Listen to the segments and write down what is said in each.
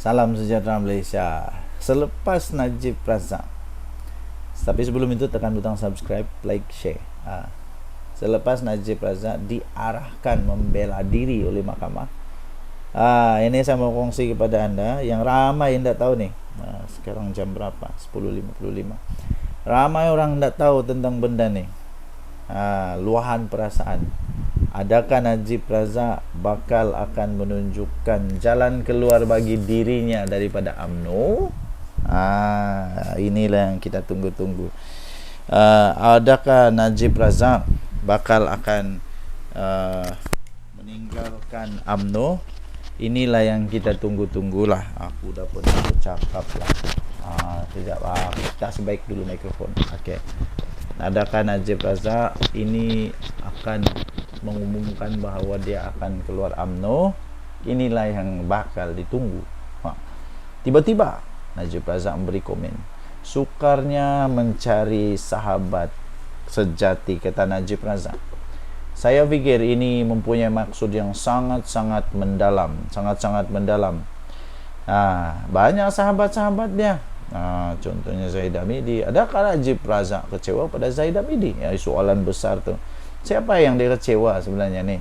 Salam sejahtera Malaysia. Selepas Najib Razak, tapi sebelum itu tekan butang subscribe, like, share. Selepas Najib Razak diarahkan membela diri oleh mahkamah, ini saya mau kongsi kepada anda yang ramai tidak tahu nih. Sekarang jam berapa? 10.55. Ramai orang tidak tahu tentang benda nih. Luahan perasaan. Adakah Najib Razak bakal akan menunjukkan jalan keluar bagi dirinya daripada UMNO? Inilah yang kita tunggu-tunggu. Adakah Najib Razak bakal akan meninggalkan UMNO? Inilah yang kita tunggu-tunggulah. Aku dah pernah bercakap lah. Kita sebaik dulu mikrofon. Okey. Adakah Najib Razak ini akan mengumumkan bahawa dia akan keluar UMNO? Inilah yang bakal ditunggu. Tiba-tiba Najib Razak memberi komen, sukarnya mencari sahabat sejati, kata Najib Razak. Saya fikir ini mempunyai maksud yang sangat-sangat mendalam, sangat-sangat mendalam. Banyak sahabat-sahabat dia. Contohnya Zahid Hamidi. Adakah Najib Razak kecewa pada Zahid Hamidi? Soalan besar tu. Siapa yang dia kecewa sebenarnya ni?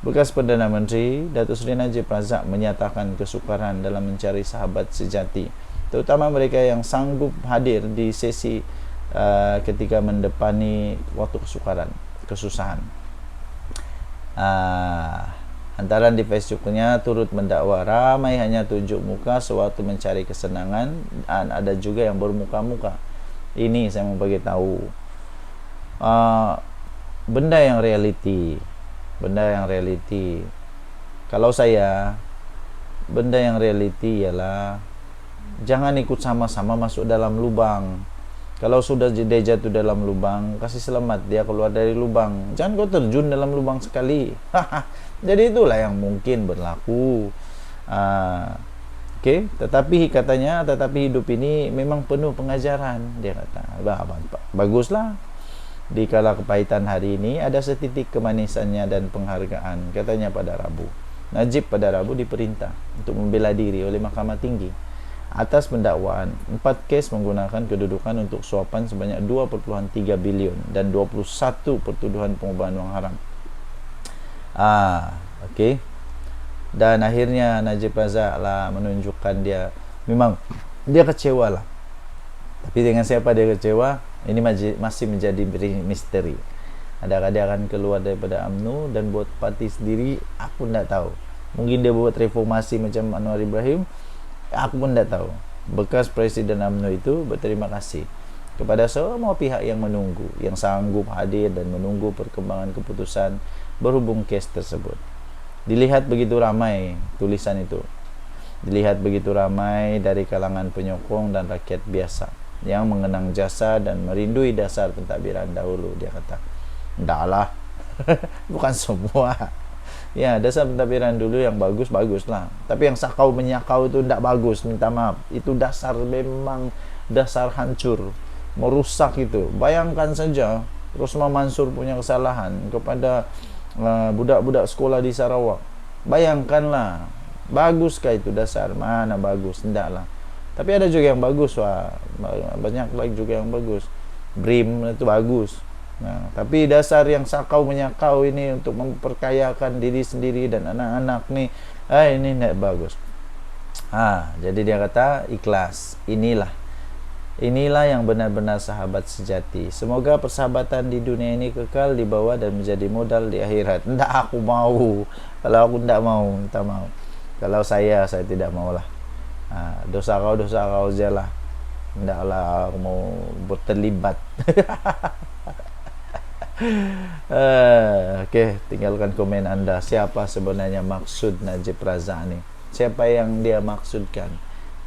Bekas Perdana Menteri Datuk Seri Najib Razak menyatakan kesukaran dalam mencari sahabat sejati, terutama mereka yang sanggup hadir di sesi ketika mendepani waktu kesusahan. Hantaran di Facebooknya turut mendakwa ramai hanya tunjuk muka sewaktu mencari kesenangan, dan ada juga yang bermuka-muka. Ini saya mau bagi tahu benda yang realiti. Kalau saya, benda yang realiti ialah jangan ikut sama-sama masuk dalam lubang. Kalau sudah dia jatuh dalam lubang, kasih selamat dia keluar dari lubang. Jangan kau terjun dalam lubang sekali. Jadi itulah yang mungkin berlaku. Okey, tetapi katanya, hidup ini memang penuh pengajaran. Dia kata, baguslah. Di kala kepahitan hari ini ada setitik kemanisannya dan penghargaan, katanya pada Rabu. Najib pada Rabu diperintah untuk membela diri oleh Mahkamah Tinggi atas pendakwaan 4 kes menggunakan kedudukan untuk suapan sebanyak 2.3 bilion dan 21 pertuduhan pengubahan wang haram. Okey. Dan akhirnya Najib Razak lah menunjukkan dia memang dia kecewa lah. Tapi dengan siapa dia kecewa? Ini masih menjadi misteri. Adakah dia akan keluar daripada UMNO dan buat parti sendiri? Aku tidak tahu. Mungkin dia buat reformasi macam Anwar Ibrahim. Aku pun tidak tahu. Bekas Presiden UMNO itu berterima kasih kepada semua pihak yang menunggu, yang sanggup hadir dan menunggu perkembangan keputusan berhubung kes tersebut. Dilihat begitu ramai tulisan itu. Dilihat begitu ramai dari kalangan penyokong dan rakyat biasa yang mengenang jasa dan merindui dasar pentadbiran dahulu, dia kata. Taklah. Bukan semua. Ya, dasar pentadbiran dulu yang bagus-bagus lah. Tapi yang sakau menyakau itu tidak bagus, minta maaf. Itu dasar, memang dasar hancur, merusak itu. Bayangkan saja Rosmah Mansur punya kesalahan kepada budak-budak sekolah di Sarawak. Bayangkanlah, baguskah itu dasar? Mana bagus? Tidaklah. Tapi ada juga yang bagus, banyak lagi juga yang bagus. BRIM itu bagus. Tapi dasar yang sakau menyakau ini untuk memperkayakan diri sendiri dan anak-anak ni, ini tidak bagus. Jadi dia kata ikhlas. Inilah yang benar-benar sahabat sejati. Semoga persahabatan di dunia ini kekal di bawah dan menjadi modal di akhirat. Tidak aku mau. Kalau aku tidak mau, minta mau. Kalau saya tidak maulah. Dosa kau je lah. Tidaklah aku mau berterlibat. Okey, tinggalkan komen anda. Siapa sebenarnya maksud Najib Razak ni? Siapa yang dia maksudkan?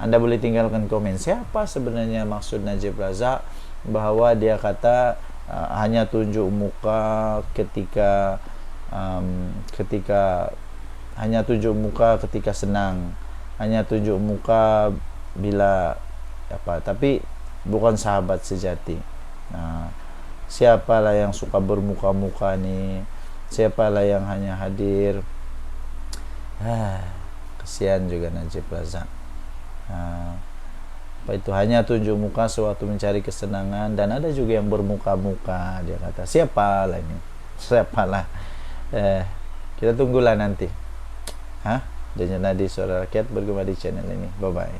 Anda boleh tinggalkan komen. Siapa sebenarnya maksud Najib Razak bahawa dia kata hanya tunjuk muka ketika senang, hanya tunjuk muka bila tapi bukan sahabat sejati. Siapalah yang suka bermuka-muka ni? Siapalah yang hanya hadir? Kesian juga Najib Razak. Apa itu, hanya tunjuk muka sewaktu mencari kesenangan. Dan ada juga yang bermuka-muka, dia kata siapalah ini, siapalah. Kita tunggulah nanti. Dan Nadi Suara Rakyat bergema di channel ini. Bye bye.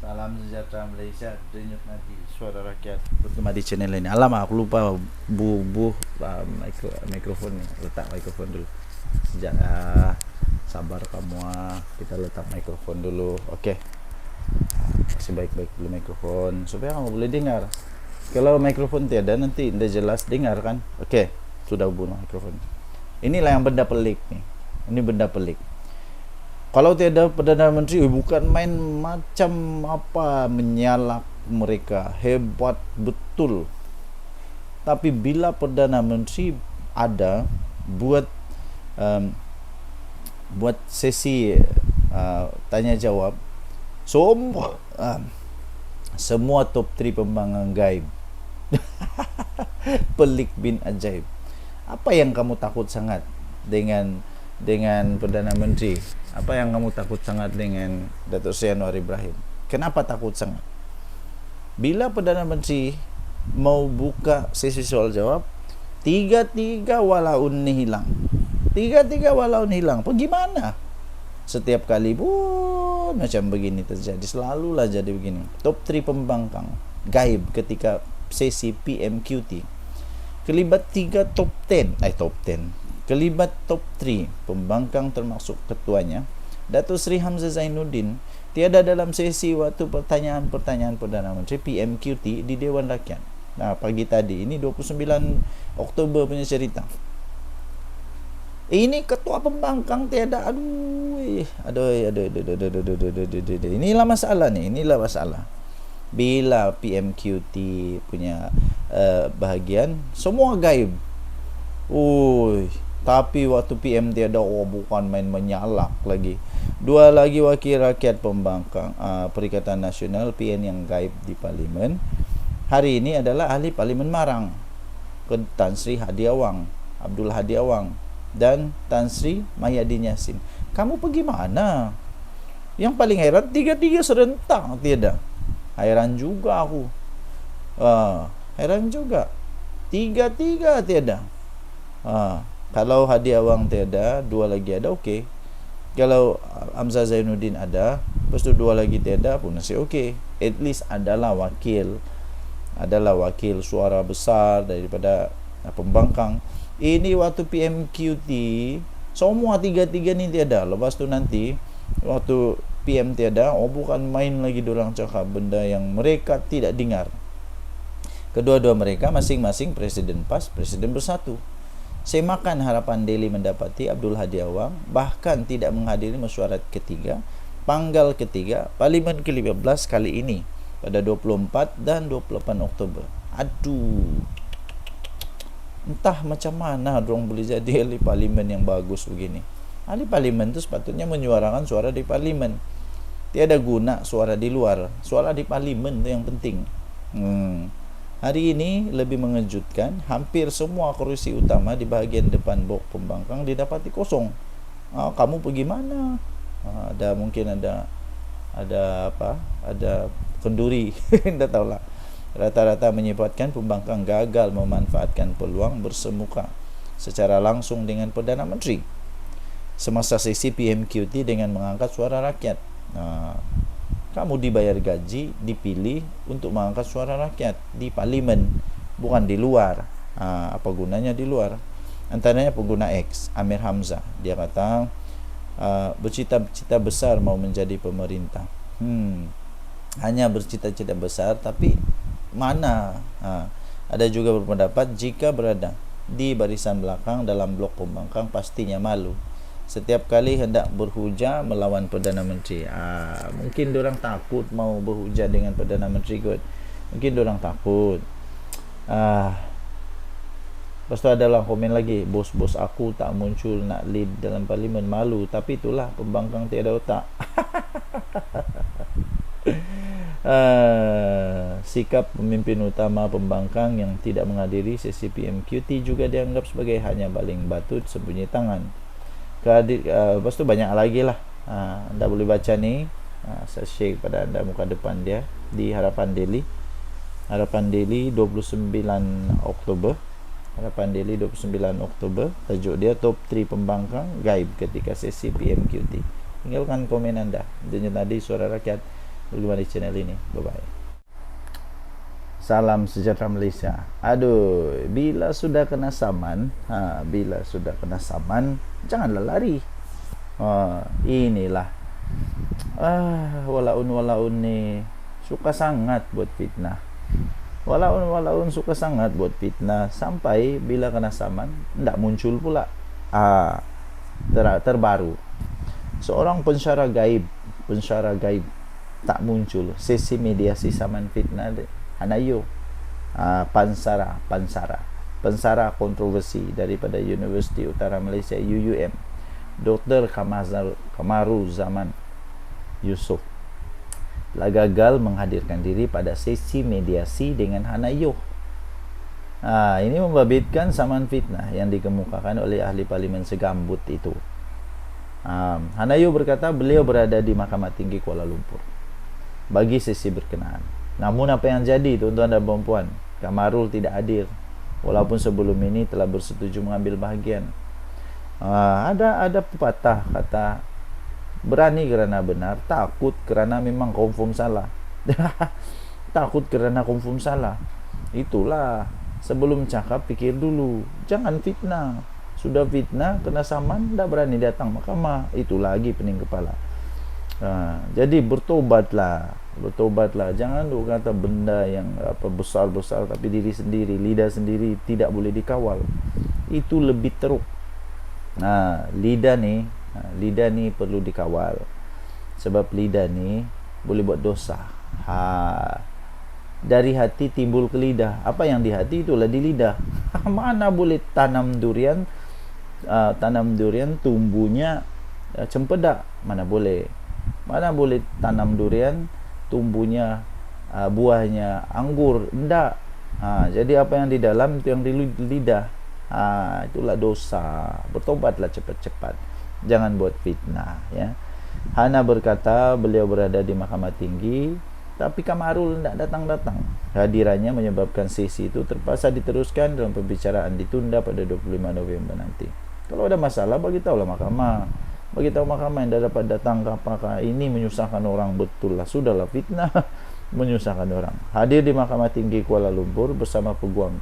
Salam sejahtera Malaysia, Denyut Nadi Suara Rakyat bergema di channel ini. Alamak, aku lupa mikrofon nih. Letak mikrofon dulu. Sabar kamu, kita letak mikrofon dulu. Oke. Masih baik-baik dulu mikrofon supaya kamu boleh dengar. Kalau mikrofon tiada nanti tidak jelas dengar kan. Oke, sudah bunuh mikrofon. Inilah yang benda pelik nih. Ini benda pelik. Kalau tiada Perdana Menteri, bukan main macam apa menyalak mereka, hebat betul. Tapi bila Perdana Menteri ada buat sesi tanya jawab, semua top 3 pembangkang gaib. Pelik bin ajaib. Apa yang kamu takut sangat dengan Perdana Menteri? Apa yang kamu takut sangat dengan Datuk Seri Anwar Ibrahim? Kenapa takut sangat? Bila Perdana Menteri mau buka sesi soal jawab, tiga-tiga walaun hilang. Pergi mana? Setiap kali pun macam begini terjadi, selalulah jadi begini. Top 3 pembangkang gaib ketika sesi PMQT. Kelibat 3 top 10. Kelibat top 3 pembangkang termasuk ketuanya Datuk Seri Hamzah Zainuddin tiada dalam sesi waktu pertanyaan-pertanyaan Perdana Menteri PMQT di Dewan Rakyat. Pagi tadi ini 29 Oktober punya cerita. Ini ketua pembangkang tiada. Aduh. Inilah masalah nih, Bila PMQT punya bahagian semua gaib. Tapi waktu PM tiada, bukan main menyalak lagi. 2 lagi wakil rakyat pembangkang Perikatan Nasional PN yang gaib di Parlimen. Hari ini adalah ahli Parlimen Marang, Tan Sri Abdul Hadi Awang dan Tan Sri Mahyadin Yassin. Kamu pergi mana? Yang paling heran, 3-3 serentak tiada. Heran juga aku. Heran juga. 3-3 tiada. Kalau Hadi Awang tiada, 2 lagi ada, okey. Kalau Hamzah Zainuddin ada, lepas tu 2 lagi tiada pun masih okey. At least adalah wakil suara besar daripada pembangkang. Ini waktu PMQT semua 3-3 ni tiada. Lepas tu nanti waktu PM tiada, bukan main lagi dorang cakap benda yang mereka tidak dengar. Kedua-dua mereka masing-masing presiden PAS, presiden bersatu. Semakan harapan Delhi mendapati Abdul Hadi Awang bahkan tidak menghadiri mesyuarat ketiga, panggal ketiga Parlimen ke-15 kali ini pada 24 dan 28 Oktober. Entah macam mana dorang boleh jadi ahli parlimen yang bagus begini. Ahli parlimen tu sepatutnya menyuarakan suara di parlimen. Tiada guna suara di luar. Suara di parlimen tu yang penting. Hari ini lebih mengejutkan, hampir semua kursi utama di bahagian depan blok pembangkang didapati kosong. Kamu pergi mana? Mungkin ada kenduri. Tidak tahulah. Rata-rata menyebabkan pembangkang gagal memanfaatkan peluang bersemuka secara langsung dengan Perdana Menteri semasa sesi PMQT dengan mengangkat suara rakyat. Kamu dibayar gaji, dipilih untuk mengangkat suara rakyat di parlimen, bukan di luar. Apa gunanya di luar? Antaranya pengguna X, Amir Hamzah. Dia kata bercita-cita besar mau menjadi pemerintah. Hanya bercita-cita besar, tapi mana? Ada juga berpendapat jika berada di barisan belakang dalam blok pembangkang pastinya malu setiap kali hendak berhujah melawan Perdana Menteri. Mungkin diorang takut mau berhujah dengan Perdana Menteri kot. Mungkin diorang takut. Lepas tu adalah komen lagi, bos-bos aku tak muncul nak lead dalam parlimen, malu. Tapi itulah pembangkang tiada otak. Sikap pemimpin utama pembangkang yang tidak menghadiri sesi PMQT juga dianggap sebagai hanya baling batu sembunyi tangan. Lepas tu banyak lagi lah. Anda boleh baca ni. Saya share pada anda muka depan dia di Harapan Daily. Harapan Daily 29 Oktober. Harapan Daily 29 Oktober. Tajuk dia top 3 pembangkang gaib ketika sesi PMQT. Tinggalkan komen anda. Dia tadi Suara Rakyat bergema di channel ini. Bye bye. Salam sejahtera Malaysia. Aduh, bila sudah kena saman, janganlah lari. Inilah walaun ni suka sangat buat fitnah. Walaun suka sangat buat fitnah sampai bila kena saman tidak muncul pula. Terbaru seorang pensyarah gaib tak muncul. Sesi mediasi saman fitnah Hanayo, Pansara kontroversi daripada Universiti Utara Malaysia UUM, Dr. Kamaru Zaman Yusof telah gagal menghadirkan diri pada sesi mediasi dengan Hanayo. Ini membabitkan saman fitnah yang dikemukakan oleh ahli parlimen segambut itu. Hanayo berkata beliau berada di Mahkamah Tinggi Kuala Lumpur bagi sesi berkenaan. Namun apa yang jadi, tuan-tuan dan puan-puan, Kamarul tidak hadir walaupun sebelum ini telah bersetuju mengambil bahagian. Ada pepatah kata, berani kerana benar, takut kerana memang confirm salah. Takut kerana confirm salah. Itulah, sebelum cakap fikir dulu, jangan fitnah. Sudah fitnah, kena saman, dah berani datang mahkamah. Itu lagi pening kepala. Jadi bertobatlah, jangan lu kata benda yang besar-besar tapi diri sendiri, lidah sendiri tidak boleh dikawal. Itu lebih teruk. Lidah ni perlu dikawal. Sebab lidah ni boleh buat dosa. Dari hati timbul ke lidah. Apa yang di hati itulah di lidah. Mana boleh tanam durian tumbuhnya cempedak? Mana boleh tanam durian tumbuhnya buahnya anggur? Enggak. Jadi apa yang di dalam itu yang di lidah. Itulah dosa. Bertobatlah cepat-cepat, jangan buat fitnah, ya. Hana berkata beliau berada di Mahkamah Tinggi, tapi Kamarul tidak datang-datang. Hadirannya menyebabkan sesi itu terpaksa diteruskan dalam pembicaraan ditunda pada 25 November nanti. Kalau ada masalah, beritahulah mahkamah. Beritahu mahkamah yang dah dapat datang ke apakah ini menyusahkan orang, betul lah. Sudahlah fitnah menyusahkan orang. Hadir di Mahkamah Tinggi Kuala Lumpur bersama peguam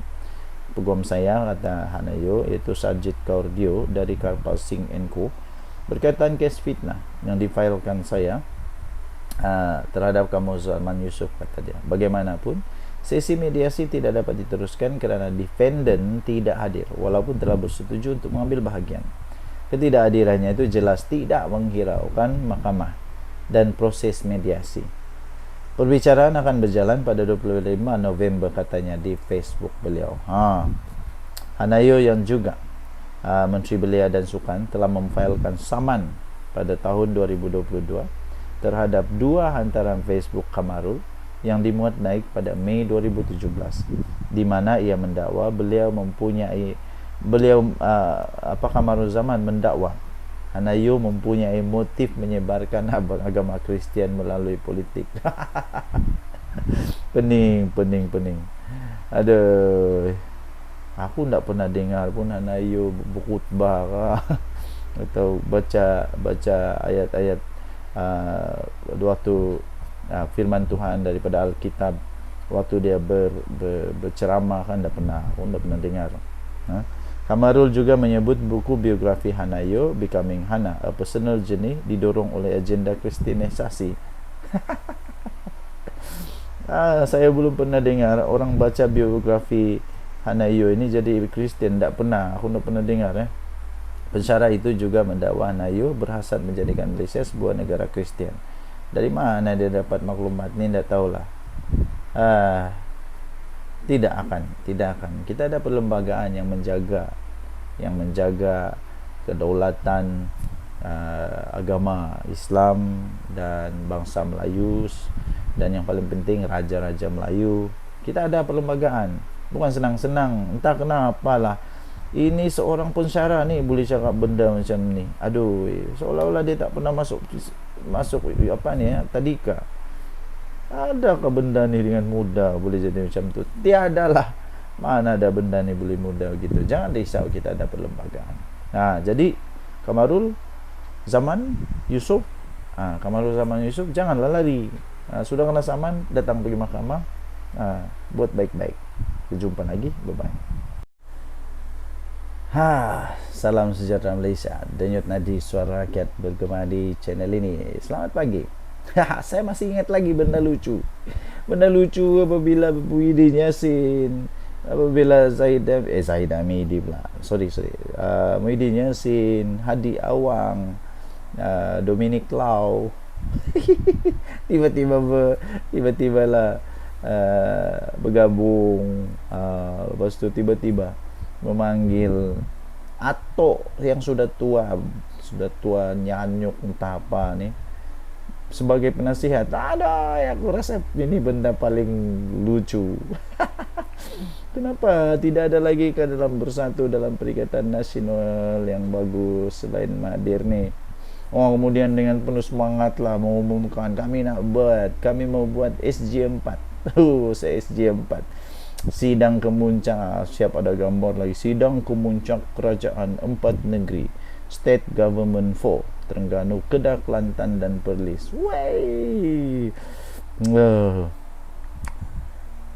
saya, kata Hanayo, iaitu Sarjit Kaurdio dari Karpal Singh & Co, berkaitan kes fitnah yang difailkan saya terhadap Kamaru Zaman Yusof, kata dia. Bagaimanapun, sesi mediasi tidak dapat diteruskan kerana defendant tidak hadir walaupun telah bersetuju untuk mengambil bahagian. Ketidakhadirannya itu jelas tidak menghiraukan mahkamah dan proses mediasi. Perbicaraan akan berjalan pada 25 November, katanya di Facebook beliau. Hanayo yang juga Menteri Belia dan Sukan telah memfailkan saman pada tahun 2022 terhadap dua hantaran Facebook Kamarul yang dimuat naik pada Mei 2017, di mana ia mendakwa Kamaru Zaman mendakwa Hanayo mempunyai motif menyebarkan agama Kristian melalui politik. pening. Aduh, aku tak pernah dengar pun Hanayo berkhutbah atau baca ayat-ayat waktu firman Tuhan daripada Alkitab waktu dia berceramah, kan tak pernah dengar. Kamarul juga menyebut buku biografi Hanayo, Becoming Hana, A Personal Journey, didorong oleh agenda kristianisasi. Saya belum pernah dengar orang baca biografi Hanayo ini jadi Kristian. Tak pernah, aku tak pernah dengar. Pensyarah itu juga mendakwa Hanayo berhasrat menjadikan Malaysia sebuah negara Kristian. Dari mana dia dapat maklumat ni, tak tahulah. Tidak akan. Kita ada perlembagaan yang menjaga kedaulatan agama Islam dan bangsa Melayu, dan yang paling penting raja-raja Melayu. Kita ada perlembagaan, bukan senang-senang. Entah kenapalah ini seorang pensyarah ni boleh cakap benda macam ni. Aduh, seolah-olah dia tak pernah masuk masuk apa nih ya, tadika. Adakah benda ni dengan mudah boleh jadi macam tu? Tiadalah. Mana ada benda ni boleh mudah gitu. Jangan risau, kita ada perlembagaan. Nah, jadi Kamarul zaman Yusuf, Kamarul zaman Yusuf janganlah lari. Sudah kena saman, datang pergi mahkamah. Buat baik-baik. Berjumpa lagi. Bye-bye. Salam sejahtera Malaysia. Denyut nadi suara rakyat bergema di channel ini. Selamat pagi. Saya masih ingat lagi benda lucu apabila Muhyiddin Yassin, apabila Zahid Hamidi pula, Muhyiddin Yassin, Hadi Awang, Dominic Lau tiba-tiba lah bergabung, lepas tu tiba-tiba memanggil atok yang sudah tua nyanyuk entah apa ni sebagai penasihat. Aku rasa ini benda paling lucu. Kenapa tidak ada lagi ke dalam bersatu dalam Perikatan Nasional yang bagus selain Mahathir ni? Kemudian dengan penuh semangat lah mengumumkan kami mau buat SG4. Saya SG4. Sidang kemuncak, siap ada gambar lagi. Sidang kemuncak Kerajaan 4 Negeri, State Government 4, Terengganu, Kedah, Kelantan dan Perlis.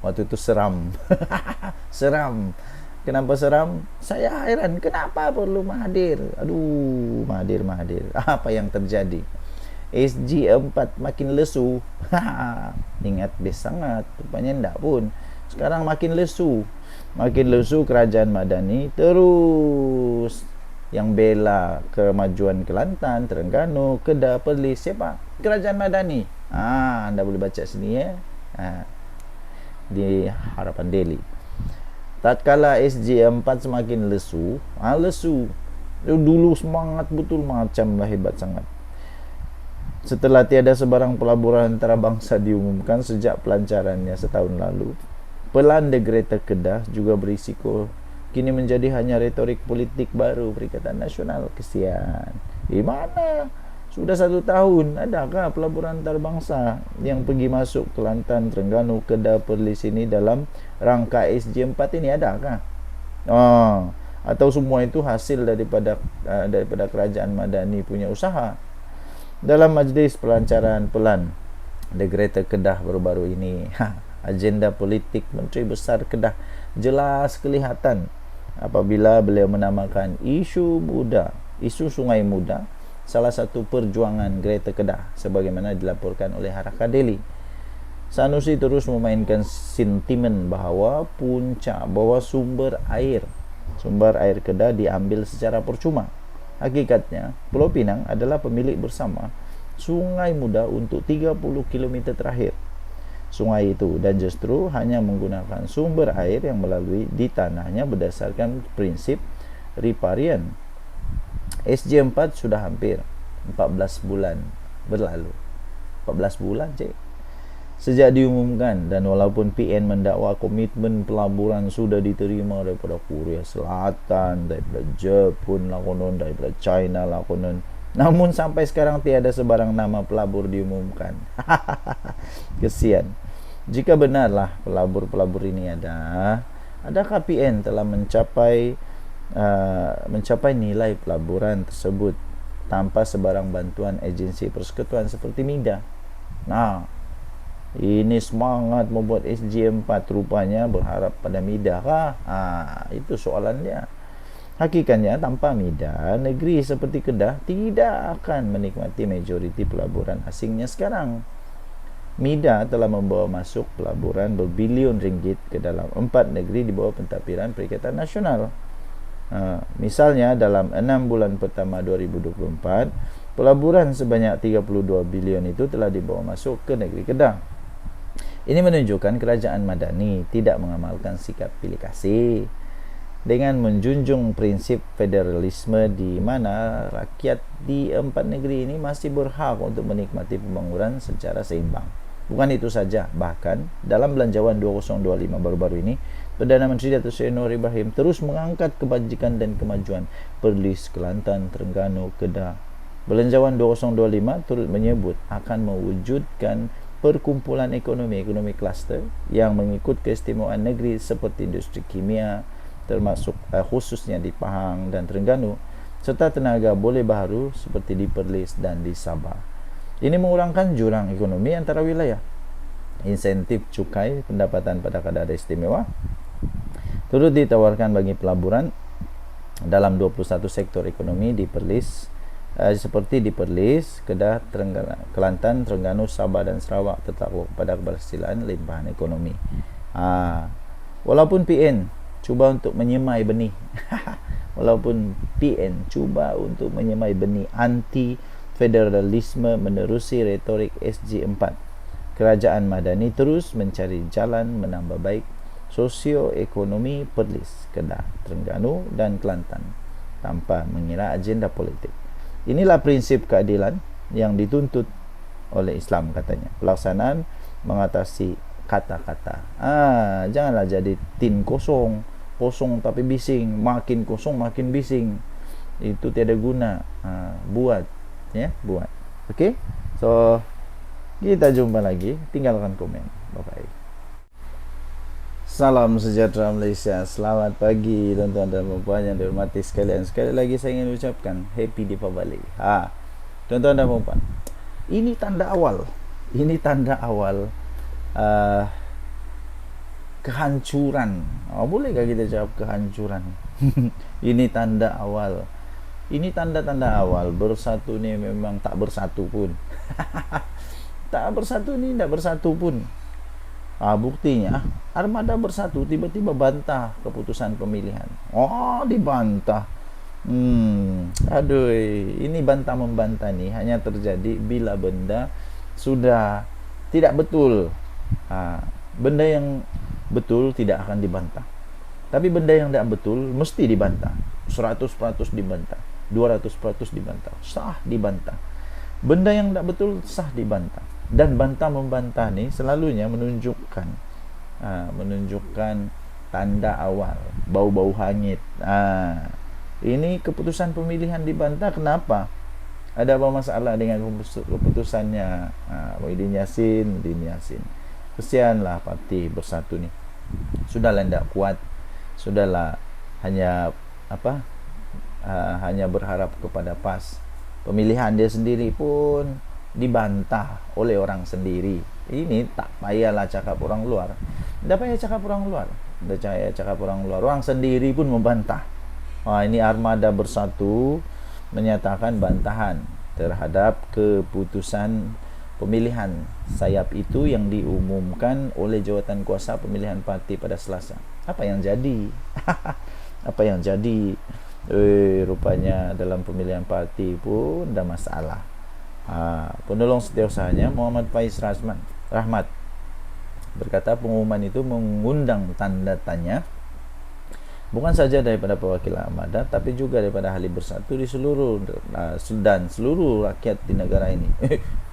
Waktu itu seram. Seram. Kenapa seram? Saya heran kenapa perlu Mahathir. Mahathir. Apa yang terjadi? SG4 makin lesu. Ingat best sangat. Rupanya enggak pun. Sekarang makin lesu. Kerajaan Madani terus yang bela kemajuan Kelantan, Terengganu, Kedah, Perlis. Siapa? Kerajaan Madani. Anda boleh baca sini ya. Di Harapan Daily. Tatkala SG4 semakin lesu. Dulu semangat betul, macam lah hebat sangat. Setelah tiada sebarang pelaburan antarabangsa diumumkan sejak pelancarannya setahun lalu, Pelan de Greta Kedah juga berisiko kini menjadi hanya retorik politik baru Perikatan Nasional. Kesian. Di mana? Sudah 1 tahun. Adakah pelaburan antarabangsa yang pergi masuk Kelantan, Terengganu, Kedah, Perlis ini dalam rangka SG4 ini? Adakah? Atau semua itu hasil daripada Kerajaan Madani punya usaha? Dalam majlis pelancaran Pelan de Greta Kedah baru-baru ini, agenda politik Menteri Besar Kedah jelas kelihatan apabila beliau menamakan isu Sungai Muda salah satu perjuangan Greta Kedah sebagaimana dilaporkan oleh Harakat Daily. Sanusi terus memainkan sentimen bahawa sumber air Kedah diambil secara percuma. Hakikatnya, Pulau Pinang adalah pemilik bersama Sungai Muda untuk 30 km terakhir sungai itu, dan justru hanya menggunakan sumber air yang melalui di tanahnya berdasarkan prinsip riparian. SG4 sudah hampir 14 bulan berlalu. 14 bulan sejak diumumkan, dan walaupun PN mendakwa komitmen pelaburan sudah diterima daripada Korea Selatan, daripada Jepun lah konon, daripada China lah konon, namun sampai sekarang tiada sebarang nama pelabur diumumkan. Kesian. Jika benarlah pelabur-pelabur ini adakah PN telah mencapai nilai pelaburan tersebut tanpa sebarang bantuan agensi persekutuan seperti MIDA? Ini semangat membuat SG4 rupanya berharap pada MIDA kah? Itu soalannya. Hakikatnya tanpa MIDA, negeri seperti Kedah tidak akan menikmati majoriti pelaburan asingnya sekarang. MIDA telah membawa masuk pelaburan berbilion ringgit ke dalam 4 negeri di bawah pentadbiran Perikatan Nasional. Misalnya dalam 6 bulan pertama 2024, pelaburan sebanyak 32 bilion itu telah dibawa masuk ke negeri Kedah. Ini menunjukkan Kerajaan Madani tidak mengamalkan sikap pilih kasih dengan menjunjung prinsip federalisme di mana rakyat di 4 negeri ini masih berhak untuk menikmati pembangunan secara seimbang. Bukan itu saja, bahkan dalam Belanjawan 2025 baru-baru ini, Perdana Menteri Datuk Seri Anwar Ibrahim terus mengangkat kebajikan dan kemajuan Perlis, Kelantan, Terengganu, Kedah Belanjawan 2025 turut menyebut akan mewujudkan perkumpulan ekonomi kluster yang mengikut keistimewaan negeri seperti industri kimia, termasuk khususnya di Pahang dan Terengganu, serta tenaga boleh baru seperti di Perlis dan di Sabah. Ini mengurangkan jurang ekonomi antara wilayah. Insentif cukai pendapatan pada kadar istimewa turut ditawarkan bagi pelaburan dalam 21 sektor ekonomi di Perlis, seperti di Perlis, Kedah, Kelantan, Terengganu, Sabah dan Sarawak tertakluk pada keberhasilan limpahan ekonomi. Walaupun PN cuba untuk menyemai benih walaupun PN cuba untuk menyemai benih anti federalisme menerusi retorik SG4, kerajaan Madani terus mencari jalan menambah baik sosioekonomi Perlis, Kedah, Terengganu dan Kelantan tanpa mengira agenda politik. Inilah prinsip keadilan yang dituntut oleh Islam, katanya. Pelaksanaan mengatasi kata-kata. Janganlah jadi tin kosong tapi bising, makin kosong makin bising. Itu tiada guna. Buat. Okey? So, kita jumpa lagi. Tinggalkan komen. Bye-bye. Salam sejahtera Malaysia. Selamat pagi tuan-tuan dan puan yang dihormati sekalian. Sekali lagi saya ingin ucapkan Happy Deepavali. Tuan-tuan dan puan, ini tanda awal. Kehancuran. Bolehkah kita jawab kehancuran? Ini tanda awal. Ini tanda-tanda awal. Bersatu ni memang tak bersatu pun. Tak bersatu pun. Buktinya Armada Bersatu tiba-tiba bantah keputusan pemilihan. Dibantah. Ini bantah-membantah ni hanya terjadi bila benda sudah tidak betul. Benda yang betul tidak akan dibantah. Tapi benda yang tidak betul mesti dibantah. 100% dibantah, 200% dibantah, sah dibantah. Benda yang tidak betul sah dibantah. Dan bantah-membantah ni selalunya menunjukkan tanda awal, bau-bau hangit. Ini keputusan pemilihan dibantah. Kenapa? Ada apa masalah dengan keputusannya Muhyiddin Yassin? Kesianlah parti Bersatu ni. Sudahlah tidak kuat. Sudahlah hanya berharap kepada PAS. Pemilihan dia sendiri pun dibantah oleh orang sendiri. Ini tak payahlah cakap orang luar. Orang sendiri pun membantah. Ini Armada Bersatu menyatakan bantahan terhadap keputusan pemilihan sayap itu yang diumumkan oleh jawatan kuasa pemilihan parti pada Selasa. Apa yang jadi? Rupanya dalam pemilihan parti pun ada masalah. Penolong setiausahanya Muhammad Faiz Rahmat berkata pengumuman itu mengundang tanda tanya bukan saja daripada perwakilan Armada tapi juga daripada ahli Bersatu di seluruh rakyat di negara ini.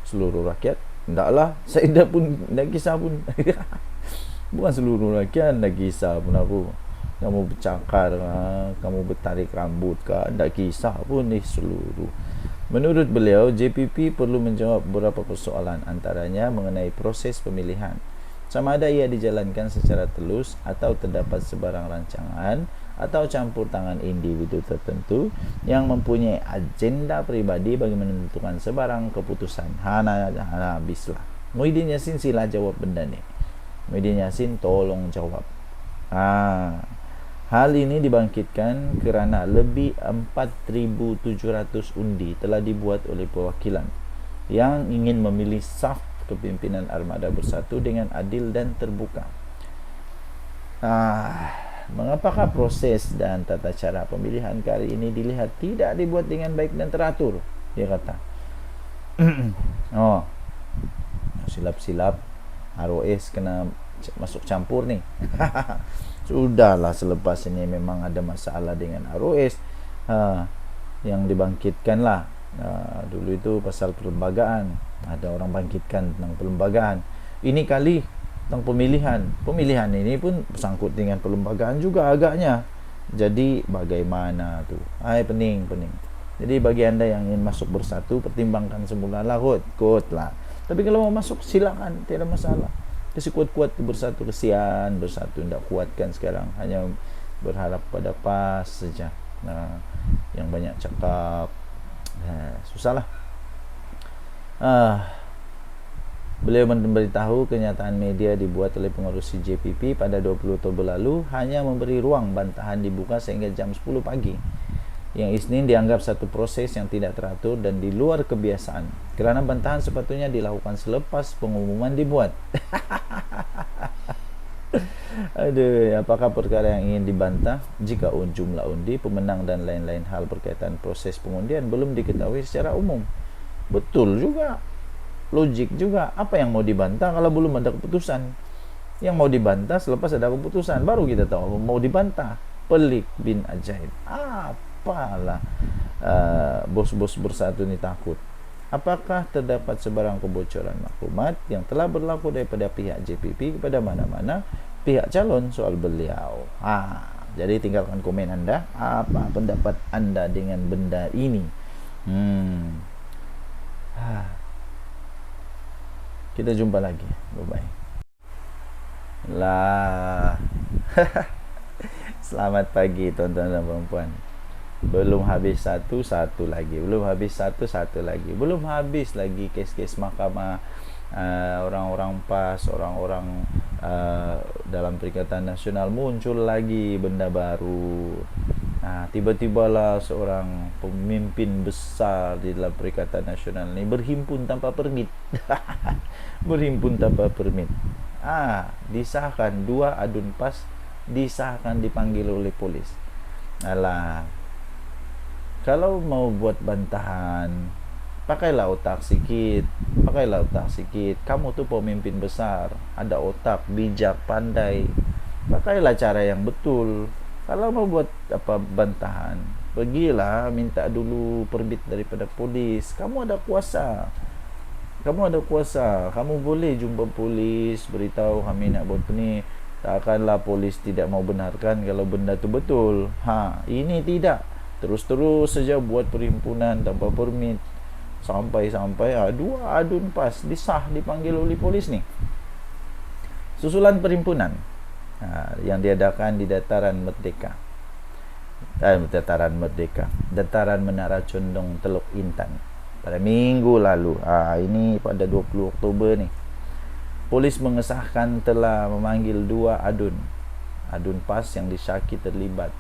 Seluruh rakyat? Taklah, saya pun dah kisah pun. Bukan seluruh rakyat dah kisah pun aku. Kamu bercakar, kamu bertarik rambut ke, tak kisah pun seluruh. Menurut beliau, JPP perlu menjawab beberapa persoalan, antaranya mengenai proses pemilihan. Sama ada ia dijalankan secara telus atau terdapat sebarang rancangan atau campur tangan individu tertentu yang mempunyai agenda pribadi bagi menentukan sebarang keputusan. Habislah. Muhyiddin Yassin sila jawab benda ni. Muhyiddin Yassin tolong jawab. Hal ini dibangkitkan kerana lebih 4,700 undi telah dibuat oleh perwakilan yang ingin memilih saf kepimpinan Armada Bersatu dengan adil dan terbuka. Mengapakah proses dan tata cara pemilihan kali ini dilihat tidak dibuat dengan baik dan teratur? Dia kata. Silap-silap ROS kena masuk campur ni. Sudahlah, selepas ini memang ada masalah dengan ROS yang dibangkitkan lah. Dulu itu pasal perlembagaan, ada orang bangkitkan tentang perlembagaan. Ini kali tentang pemilihan ini pun bersangkut dengan perlembagaan juga agaknya. Jadi bagaimana tu? Pening. Jadi bagi anda yang ingin masuk bersatu, pertimbangkan semula lah kot lah. Tapi kalau mau masuk silakan, tidak masalah. Kasi kuat-kuat bersatu, kesian bersatu, tidak kuatkan sekarang, hanya berharap pada PAS saja. Nah, yang banyak cakap, susah lah. Beliau memberitahu kenyataan media dibuat oleh pengurus CJPP pada 20 Oktober lalu hanya memberi ruang bantahan dibuka sehingga jam 10 pagi. Yang Isnin dianggap satu proses yang tidak teratur dan di luar kebiasaan, kerana bantahan sepatutnya dilakukan selepas pengumuman dibuat. Aduh, apakah perkara yang ingin dibantah? Jika jumlah undi, pemenang dan lain-lain hal berkaitan proses pengundian belum diketahui secara umum. Betul juga, logik juga. Apa yang mau dibantah kalau belum ada keputusan? Yang mau dibantah selepas ada keputusan, baru kita tahu mau dibantah. Pelik bin ajaib. Apalah bos-bos bersatu ni takut. Apakah terdapat sebarang kebocoran maklumat yang telah berlaku daripada pihak JPP kepada mana-mana pihak calon soal beliau? Jadi tinggalkan komen anda. Apa pendapat anda dengan benda ini? Kita jumpa lagi. Bye-bye. Lah. Selamat pagi tuan-tuan dan puan-puan. Belum habis satu lagi. Belum habis satu lagi. Belum habis lagi kes-kes mahkamah, orang-orang PAS, orang-orang dalam Perikatan Nasional, muncul lagi benda baru. Tiba-tibalah seorang pemimpin besar di dalam Perikatan Nasional ni berhimpun tanpa permit. Berhimpun tanpa permit. Disahkan 2 adun PAS, disahkan, dipanggil oleh polis. Alah, kalau mau buat bantahan, pakailah otak sikit. Kamu tuh pemimpin besar, ada otak, bijak, pandai. Pakailah cara yang betul. Kalau mau buat bantahan, pergilah minta dulu permit daripada polis. Kamu ada kuasa. Kamu boleh jumpa polis, beritahu kami nak buat ni. Takkanlah polis tidak mau benarkan kalau benda tu betul. Ini tidak. Terus-terus saja buat perhimpunan tanpa permit. Sampai-sampai 2 adun PAS dipanggil oleh polis ni. Susulan perhimpunan yang diadakan di Dataran Merdeka. Dataran Menara Condong Teluk Intan pada minggu lalu. Ini pada 20 Oktober ni. Polis mengesahkan telah memanggil 2 adun PAS yang disyaki terlibat